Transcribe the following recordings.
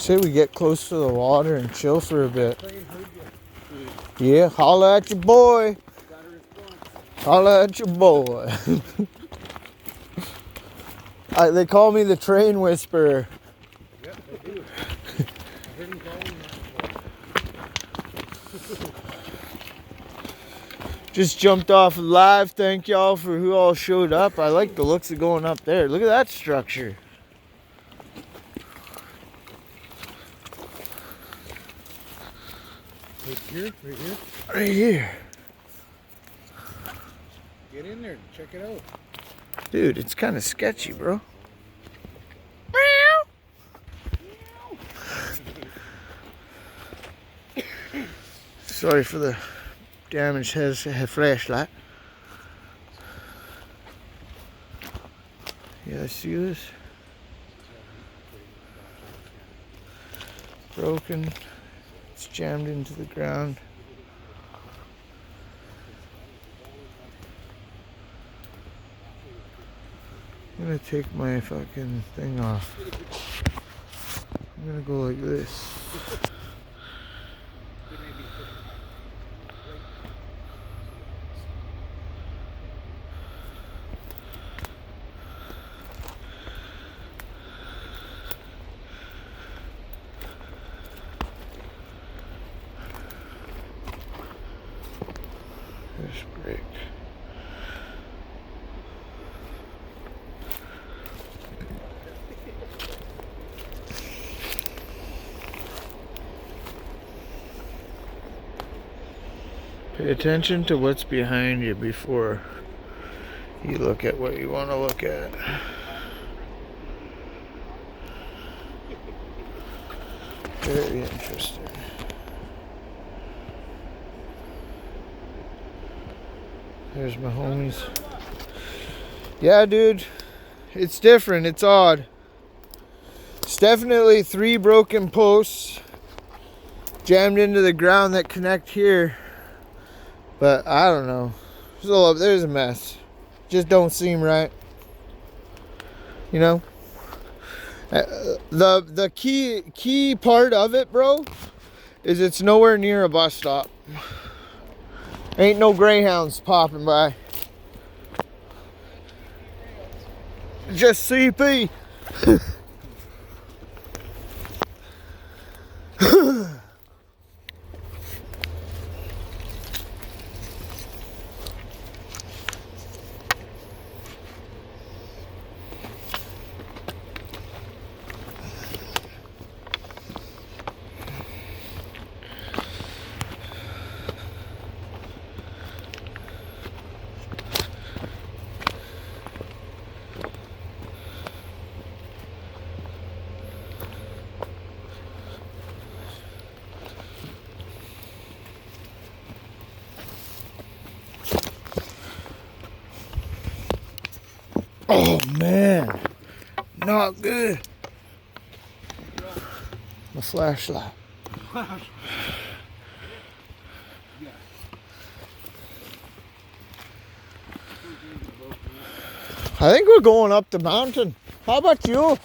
Say we get close to the water and chill for a bit. Yeah, holla at your boy. Holla at your boy. They call me the train whisperer. Yep, they do. I heard him call him that. Just jumped off live. Thank y'all for who all showed up. I like the looks of going up there. Look at that structure. Right here? Right here? Right here. Get in there and check it out. Dude, it's kind of sketchy, bro. Sorry for the damaged head flashlight. Yeah, I see this. Broken. It's jammed into the ground. I'm gonna take my fucking thing off. I'm gonna go like this. This break. Pay attention to what's behind you before you look at what you want to look at. Very interesting. There's my homies. Yeah, dude. It's different. It's odd. It's definitely 3 broken posts jammed into the ground that connect here. But I don't know. There's a mess. Just don't seem right. You know? The key part of it, bro, is it's nowhere near a bus stop. Ain't no Greyhounds popping by. Just CP. Oh man, not good. My flashlight. I think we're going up the mountain. How about you?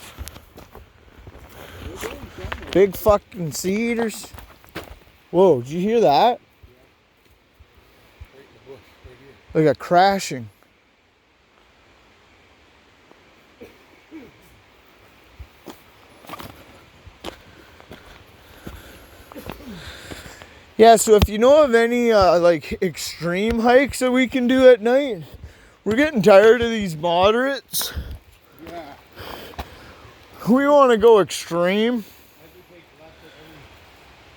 Big fucking cedars. Whoa, did you hear that? Like a crashing. Yeah, so if you know of any like extreme hikes that we can do at night, we're getting tired of these moderates. Yeah. We want to go extreme.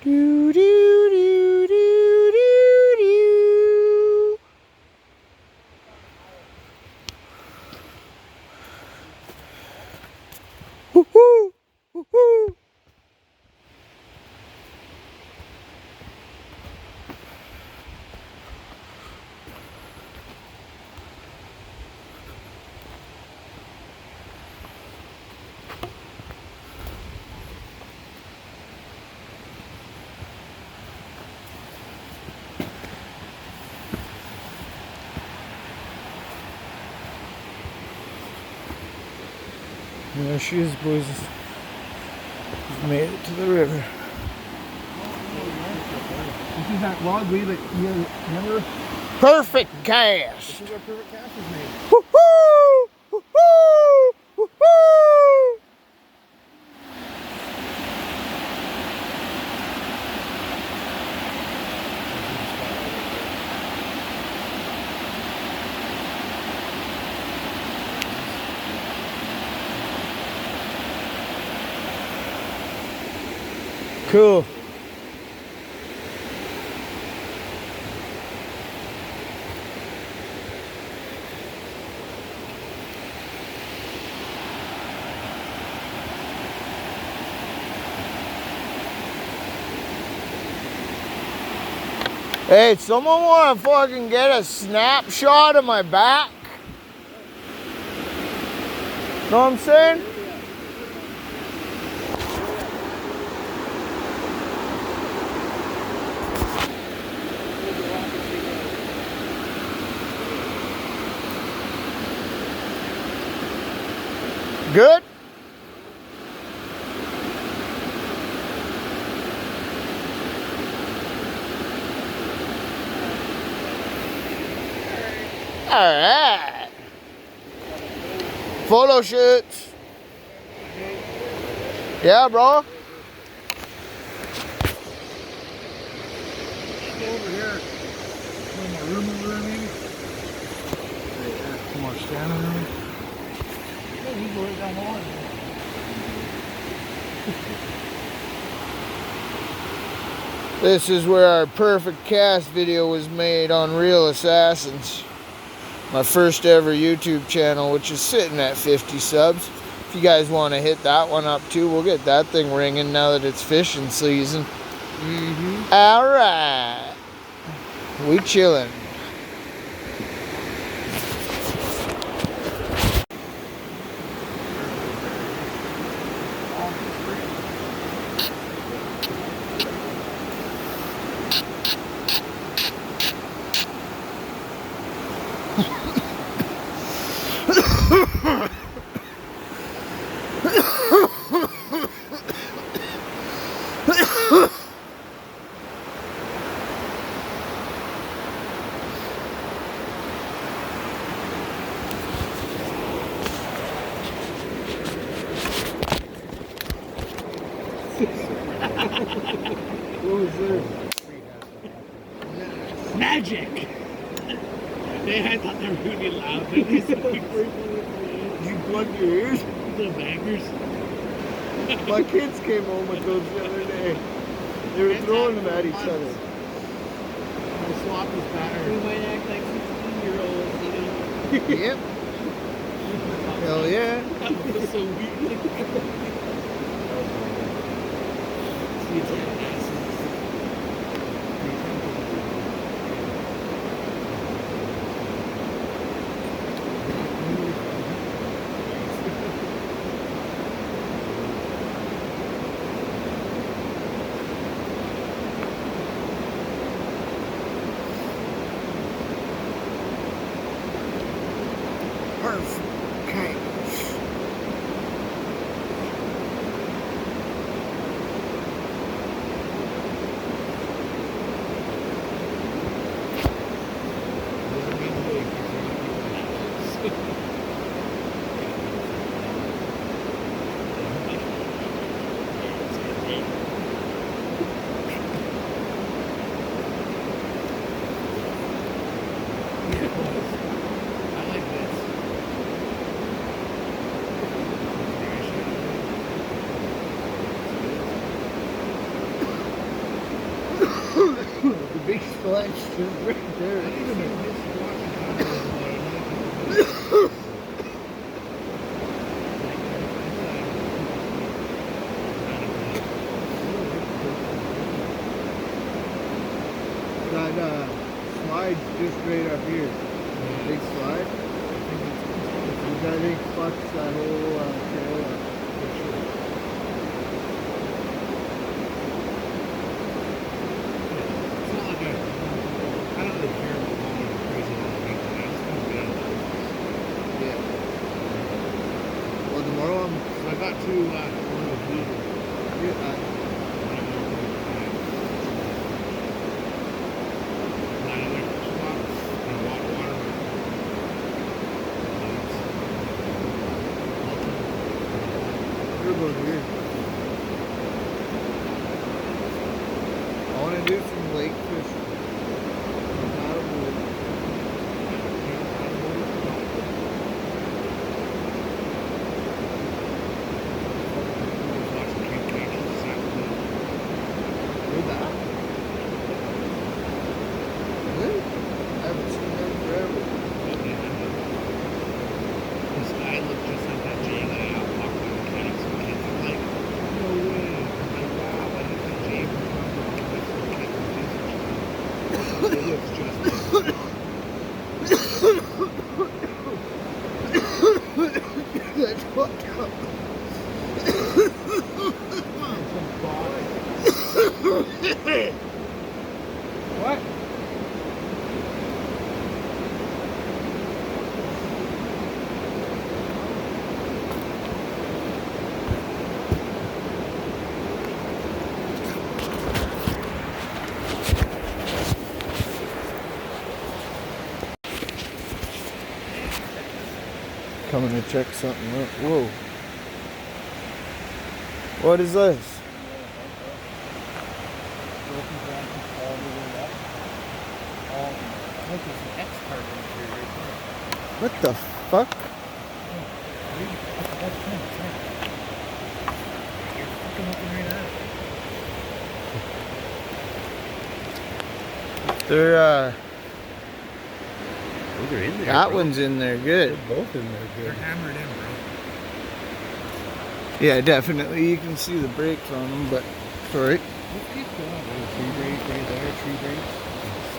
Do do do do do do. Woohoo! Woohoo! There she is, boys. Made it to the river. This is that log we that you remember? Perfect cast. This is our perfect cast is made. Woohoo! Woohoo! Woohoo! Cool. Hey, someone want to fucking get a snapshot of my back? Know what I'm saying? Good? Alright. Photo shoots. Yeah, bro. Go over here. In my room, maybe. Right there. Some more standing room. Yeah, you go right down the line. This is where our perfect cast video was made on Real Assassins. My first ever YouTube channel, which is sitting at 50 subs. If you guys want to hit that one up too, we'll get that thing ringing now that it's fishing season. Alright. We chilling. What was this? Magic! I thought they were going to be loud. Did You plugged your ears? The bangers. My kids came home with those the other day. They were throwing them at each other. The swap is better. We might act like 16-year-olds, you know? Yep. Hell yeah. That was so weird. See, it's like asses. Perfect cast. The big splash is right there. That slide's just right up here. Big slide. I think fucks that whole trail up. It's not like I don't really care about long and crazy long weekend. I just want to get out of the house. Yeah. Well, tomorrow I'm. So I got to one of the blue. goes weird. I want to do some lake fishing. Paddleboard. Heard that? Really? I haven't seen them forever. This guy looked just like that Jay guy out walking on the county. So I'm like, no way. I'm like, wow, I think that Jay from it looks just like That's fucked up. what? Coming to check something out. Whoa. What is this? Broken branches all the way up. All the way up. Look, there's an X target here right there. What the fuck? That's him. You're fucking looking right at it. They're Oh, they're in there. that bro. one's in there good. They're both in there good. They're hammered in, bro. Yeah, definitely. You can see the brakes on them, but it's alright. Let's keep going. There's a tree break right there, tree breaks.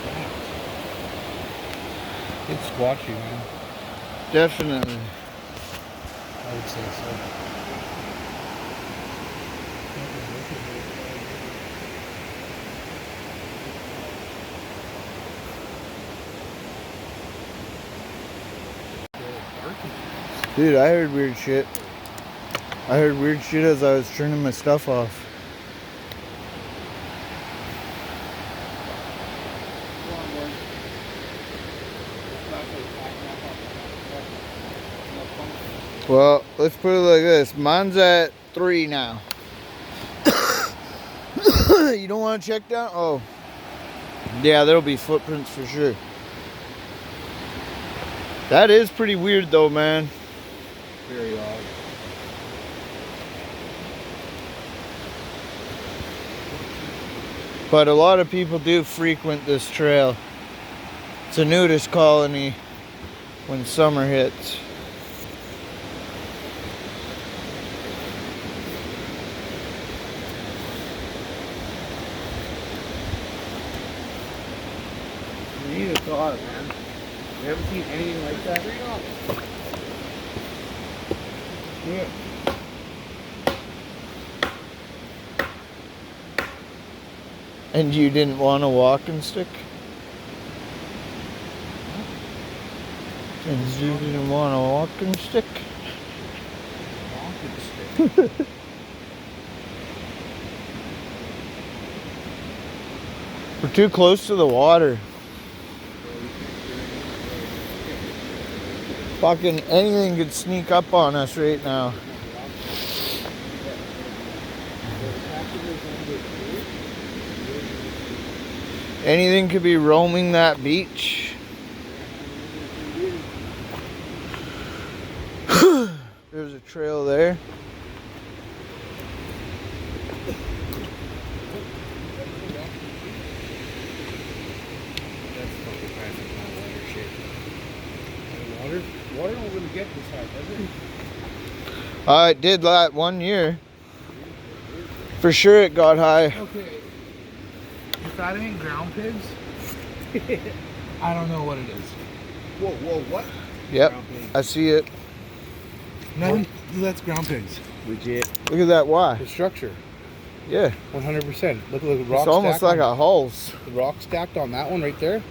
Snap. It's squatchy, man. Definitely. I would say so. Dude, I heard weird shit. I heard weird shit as I was turning my stuff off. Well, let's put it like this. Mine's at 3 now. You don't want to check down? Oh. Yeah, there'll be footprints for sure. That is pretty weird though, man. Very odd. But a lot of people do frequent this trail. It's a nudist colony when summer hits. You need a thought, man. You haven't seen anything like that? Yeah. And you didn't want a walking stick? And you didn't want a walking stick? Walking stick. We're too close to the water. Fucking anything could sneak up on us right now. Anything could be roaming that beach. There's a trail there. That's fucking classic water shit. Water don't really get this high, does it? It did that 1 year. For sure it got high. Okay. If that ain't ground pigs, I don't know what it is. Whoa, what? Yep, Ground pig. I see it. No, that's ground pigs. Legit. Look at that Y. The structure, Yeah, 100%. Look at the rock. it's almost stacked like a hulls. the rock stacked on that one right there.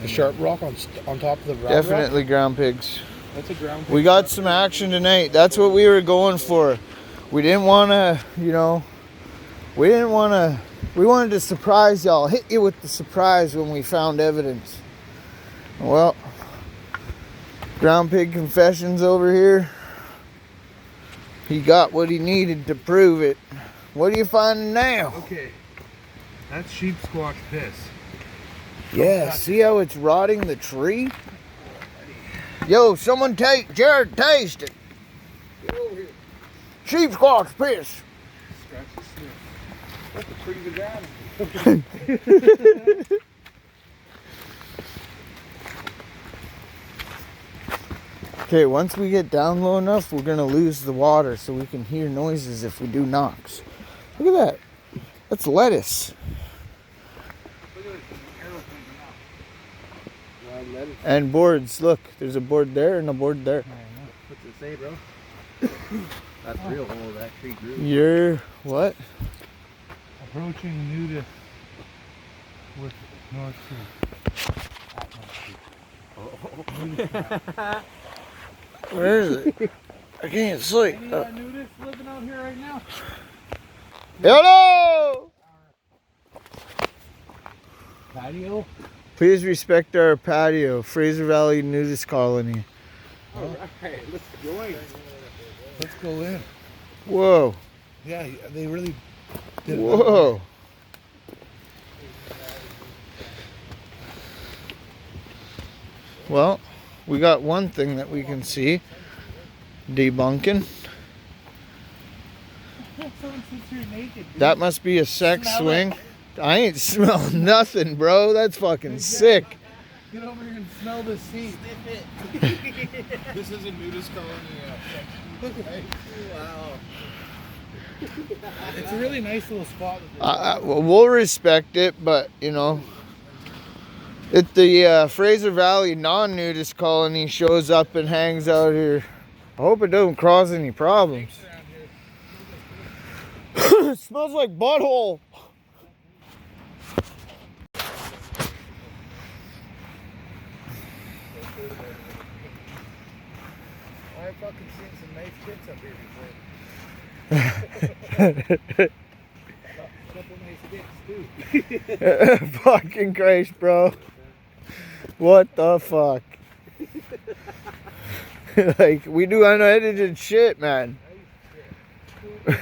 The sharp rock on top of the rock. Definitely ground pigs. That's a ground pig. We got some action tonight. That's what we were going for. We didn't want to, we wanted to surprise y'all, hit you with the surprise when we found evidence. Well, ground pig confessions over here. He got what he needed to prove it. What are you finding now? Okay. That's sheep squatch piss. Yeah, see how it's rotting the tree? Yo, someone Jared, taste it. Get over here. Sheep squatch piss. Scratch the sniff. That's a pretty good animal. Okay, once we get down low enough, we're gonna lose the water so we can hear noises if we do knocks. Look at that. That's lettuce. Look at this. Wild lettuce. And boards. Look, there's a board there and a board there. What's it say, bro? That's real old. That tree grew. You're what? Approaching nudist with North Sea. Where is it? I can't see. Any nudists living out here right now? Hello! Patio? Please respect our patio, Fraser Valley Nudist Colony. Alright, let's join. Let's go in. Whoa. Yeah, they really did it. Whoa. Well, we got one thing that we can see. Debunking. Someone sits here naked, dude. That must be a sex Smell swing. I ain't smell nothing, bro. That's fucking sick. Get over here and smell the seat. This is a nudist colony section. Wow. It's a really nice little spot. Well, we'll respect it, but you know, if the Fraser Valley non-nudist colony shows up and hangs out here, I hope it doesn't cause any problems. It smells like butthole. I've fucking seen some nice tits up here before. Couple nice dicks too. Fucking Christ, bro. What the fuck? Like, we do unedited shit, man. Built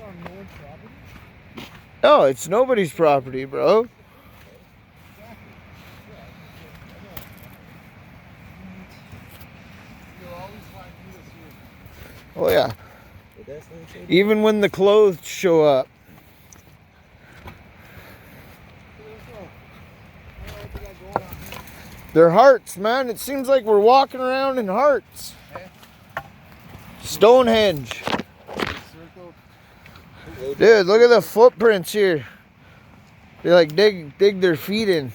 on no one's property? No, it's nobody's property, bro. You'll always find nudists here. Oh yeah. Even when the clothes show up. They're hearts, man. It seems like we're walking around in hearts. Stonehenge. Dude, look at the footprints here. They like dig their feet in.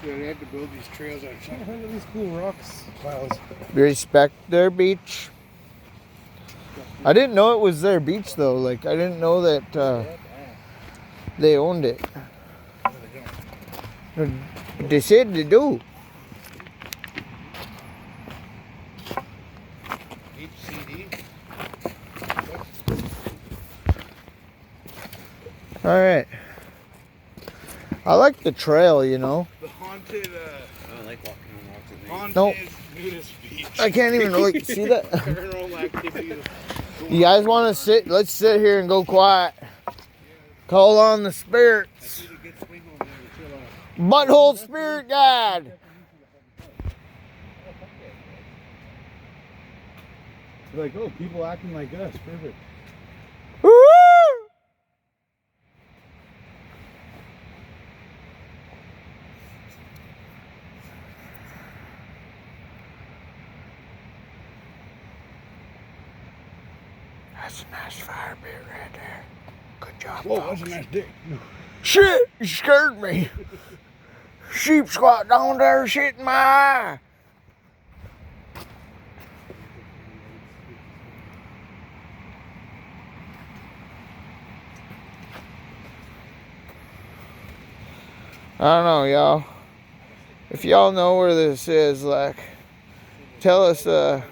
Yeah, they had to build these trails on top. Look at these cool rocks piles. Respect their beach. I didn't know it was their beach though. Like, I didn't know that they owned it. They said they do. HCD. All right. I like the trail, you know. The haunted, I don't like walking on walks at night. haunted Nope. nudist beach. I can't even really see that. Paranormal activity. You guys want to sit? Let's sit here and go quiet. Call on the spirits. Butthole spirit guide. They're like, oh, people acting like us. Perfect. Woo! That's a nice fire pit right there. Good job. Whoa, folks. that's a nice dick. Shit, you scared me. Sheep squat down there shit in my eye. I don't know, y'all. If y'all know where this is, like, tell us what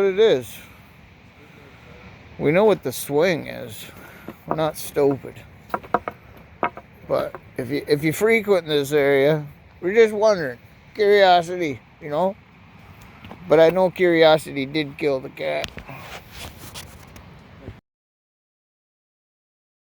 it is. We know what the swing is. We're not stupid. But if you frequent this area, we're just wondering. curiosity, you know. But I know curiosity did kill the cat.